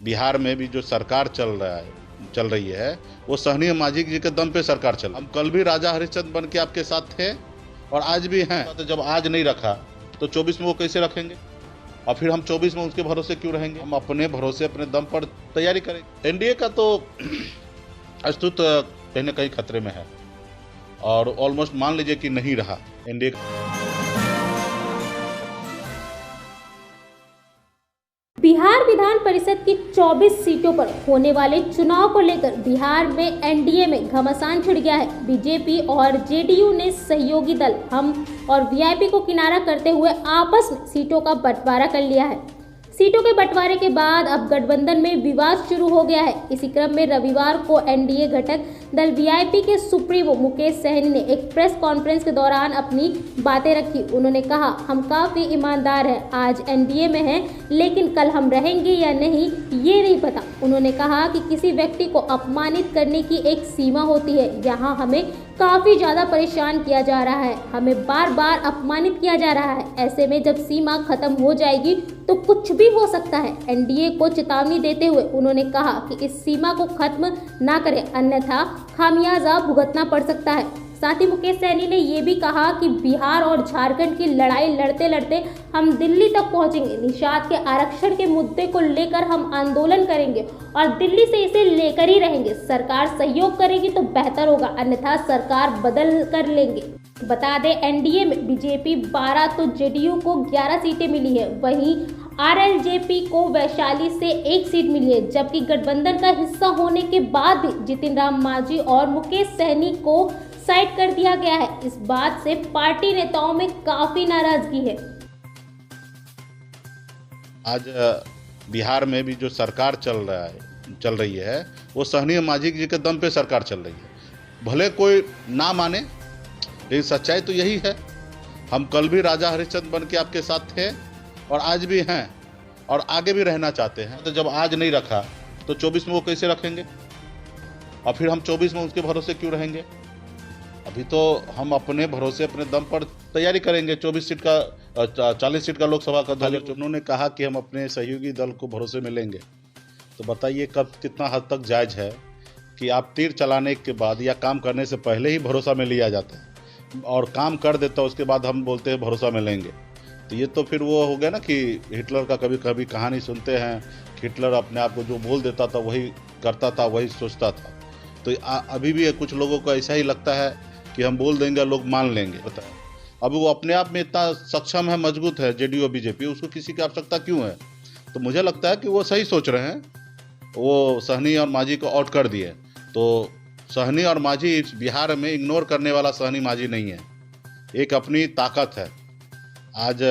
बिहार में भी जो सरकार चल रही है वो सहनीय मांझी जी के दम पे सरकार चल। हम कल भी राजा हरिश्चंद्र बन के आपके साथ थे और आज भी हैं। तो जब आज नहीं रखा तो 24 में वो कैसे रखेंगे? और फिर हम 24 में उसके भरोसे क्यों रहेंगे? हम अपने भरोसे अपने दम पर तैयारी करेंगे। एनडीए का तो अस्तित्व कहीं ना कहीं खतरे में है और ऑलमोस्ट मान लीजिए कि नहीं रहा एनडीए। बिहार विधान परिषद की 24 सीटों पर होने वाले चुनाव को लेकर बिहार में एनडीए में घमासान छिड़ गया है। बीजेपी और जेडीयू ने सहयोगी दल हम और वीआईपी को किनारा करते हुए आपस में सीटों का बंटवारा कर लिया है। सीटों के बंटवारे के बाद अब गठबंधन में विवाद शुरू हो गया है। इसी क्रम में रविवार को एनडीए घटक दल वीआईपी के सुप्रीमो मुकेश सहनी ने एक प्रेस कॉन्फ्रेंस के दौरान अपनी बातें रखी। उन्होंने कहा, हम काफी ईमानदार हैं, आज एनडीए में हैं, लेकिन कल हम रहेंगे या नहीं ये नहीं पता। उन्होंने कहा कि किसी व्यक्ति को अपमानित करने की एक सीमा होती है। यहाँ हमें काफी ज्यादा परेशान किया जा रहा है, हमें बार बार अपमानित किया जा रहा है। ऐसे में जब सीमा खत्म हो जाएगी तो कुछ भी हो सकता है। एनडीए को चेतावनी देते हुए उन्होंने कहा कि इस सीमा को खत्म ना करें, अन्यथा खामियाजा भुगतना पड़ सकता है। साथ ही मुकेश सहनी ने ये भी कहा कि बिहार और झारखंड की लड़ाई लड़ते लड़ते हम दिल्ली तक पहुंचेंगे। निषाद के आरक्षण के मुद्दे को लेकर हम आंदोलन करेंगे और दिल्ली से इसे लेकर ही रहेंगे। सरकार सहयोग करेगी तो बेहतर होगा, अन्यथा सरकार बदल कर लेंगे। बता दें, एनडीए में बीजेपी 12 तो जेडीयू को 11 सीटें मिली है, वहीं आरएलजेपी को वैशाली से 1 सीट मिली है। जबकि गठबंधन का हिस्सा होने के बाद भी जितिन राम मांझी और मुकेश सहनी को साइड कर दिया गया है। इस बात से पार्टी नेताओं में काफी नाराजगी है। आज बिहार में भी जो सरकार चल रही है वो सहनीय मांझी जी के दम पे सरकार चल रही है। भले कोई ना माने लेकिन सच्चाई तो यही है। हम कल भी राजा हरिश्चंद्र बन के आपके साथ थे और आज भी हैं और आगे भी रहना चाहते हैं। तो जब आज नहीं रखा तो 24 में वो कैसे रखेंगे? और फिर हम 24 में उसके भरोसे क्यों रहेंगे? अभी तो हम अपने भरोसे अपने दम पर तैयारी करेंगे। 40 सीट का लोकसभा का दल। उन्होंने कहा कि हम अपने सहयोगी दल को भरोसे में लेंगे। तो बताइए कब कितना हद तक जायज़ है कि आप तीर चलाने के बाद या काम करने से पहले ही भरोसा में लिया जाता है और काम कर देता है उसके बाद हम बोलते हैं भरोसा में लेंगे। तो ये तो फिर वो हो गया ना कि हिटलर का कभी कभी कहानी सुनते हैं। हिटलर अपने आप को जो बोल देता था वही करता था, वही सोचता था। तो अभी भी कुछ लोगों को ऐसा ही लगता है कि हम बोल देंगे लोग मान लेंगे। बताए अब वो अपने आप में इतना सक्षम है, मजबूत है जेडीयू और बीजेपी, उसको किसी की आवश्यकता क्यों है? तो मुझे लगता है कि वो सही सोच रहे हैं। वो सहनी और मांझी को आउट कर दिए। तो सहनी और मांझी बिहार में इग्नोर करने वाला सहनी मांझी नहीं है, एक अपनी ताकत है। आज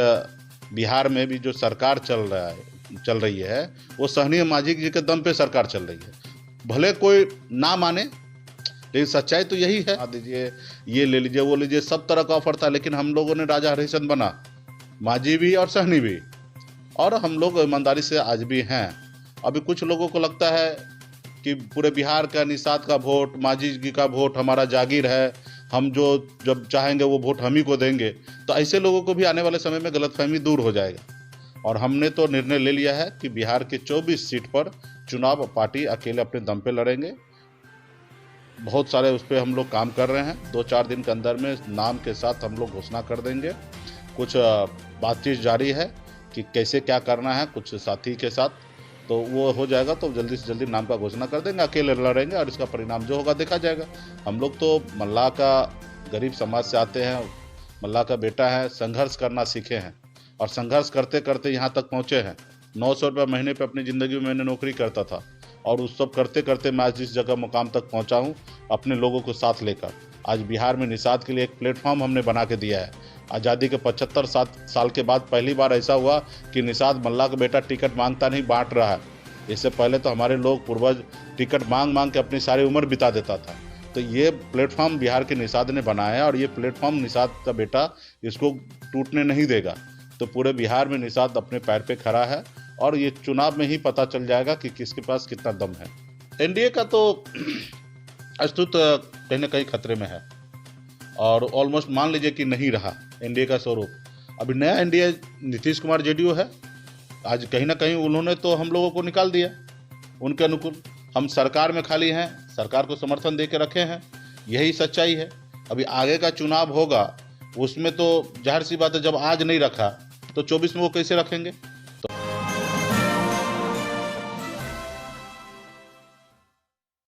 बिहार में भी जो सरकार चल रही है वो सहनीय मांझी जी के दम पे सरकार चल रही है। भले कोई ना माने लेकिन सच्चाई तो यही है। दीजिए, ये ले लीजिए, वो लीजिए, सब तरह का ऑफर था, लेकिन हम लोगों ने राजा हरिश्चंद्र बना, मांझी भी और सहनी भी, और हम लोग ईमानदारी से आज भी हैं। अभी कुछ लोगों को लगता है कि पूरे बिहार का निषाद का वोट, मांझी जी का वोट हमारा जागीर है, हम जो जब चाहेंगे वो वोट हम ही को देंगे। तो ऐसे लोगों को भी आने वाले समय में गलतफहमी दूर हो जाएगा। और हमने तो निर्णय ले लिया है कि बिहार के 24 सीट पर चुनाव पार्टी अकेले अपने दम पे लड़ेंगे। बहुत सारे उस पर हम लोग काम कर रहे हैं। 2-4 दिन के अंदर में नाम के साथ हम लोग घोषणा कर देंगे। कुछ बातचीत जारी है कि कैसे क्या करना है कुछ साथी के साथ, तो वो हो जाएगा तो जल्दी से जल्दी नाम का घोषणा कर देंगे, अकेले लड़ेंगे और इसका परिणाम जो होगा देखा जाएगा। हम लोग तो मल्लाह का गरीब समाज से आते हैं, मल्लाह का बेटा है, संघर्ष करना सीखे हैं और संघर्ष करते करते यहाँ तक पहुँचे हैं। 900 रुपये महीने पे अपनी ज़िंदगी में मैंने नौकरी करता था और उस सब करते करते मैं आज जिस जगह मुकाम तक पहुँचा हूँ अपने लोगों को साथ लेकर। आज बिहार में निषाद के लिए एक प्लेटफॉर्म हमने बना के दिया है। आज़ादी के 75 साल के बाद पहली बार ऐसा हुआ कि निषाद मल्लाह का बेटा टिकट मांगता नहीं, बांट रहा है। इससे पहले तो हमारे लोग पूर्वज टिकट मांग के अपनी सारी उम्र बिता देता था। तो ये प्लेटफॉर्म बिहार के निषाद ने बनाया है और ये प्लेटफॉर्म निषाद का बेटा इसको टूटने नहीं देगा। तो पूरे बिहार में निषाद अपने पैर पे खड़ा है और ये चुनाव में ही पता चल जाएगा कि किसके पास कितना दम है। एनडीए का तो अस्तित्व कहीं ना कहीं खतरे में है और ऑलमोस्ट मान लीजिए कि नहीं रहा एनडीए का स्वरूप। अभी नया एनडीए नीतीश कुमार जेडीयू है। आज कहीं ना कहीं उन्होंने तो हम लोगों को निकाल दिया। उनके अनुकूल। हम सरकार में खाली हैं, सरकार को समर्थन दे के रखे हैं, यही सच्चाई है। अभी आगे का चुनाव होगा, उसमें तो जाहिर सी बात है, जब आज नहीं रखा तो 24 में वो कैसे रखेंगे।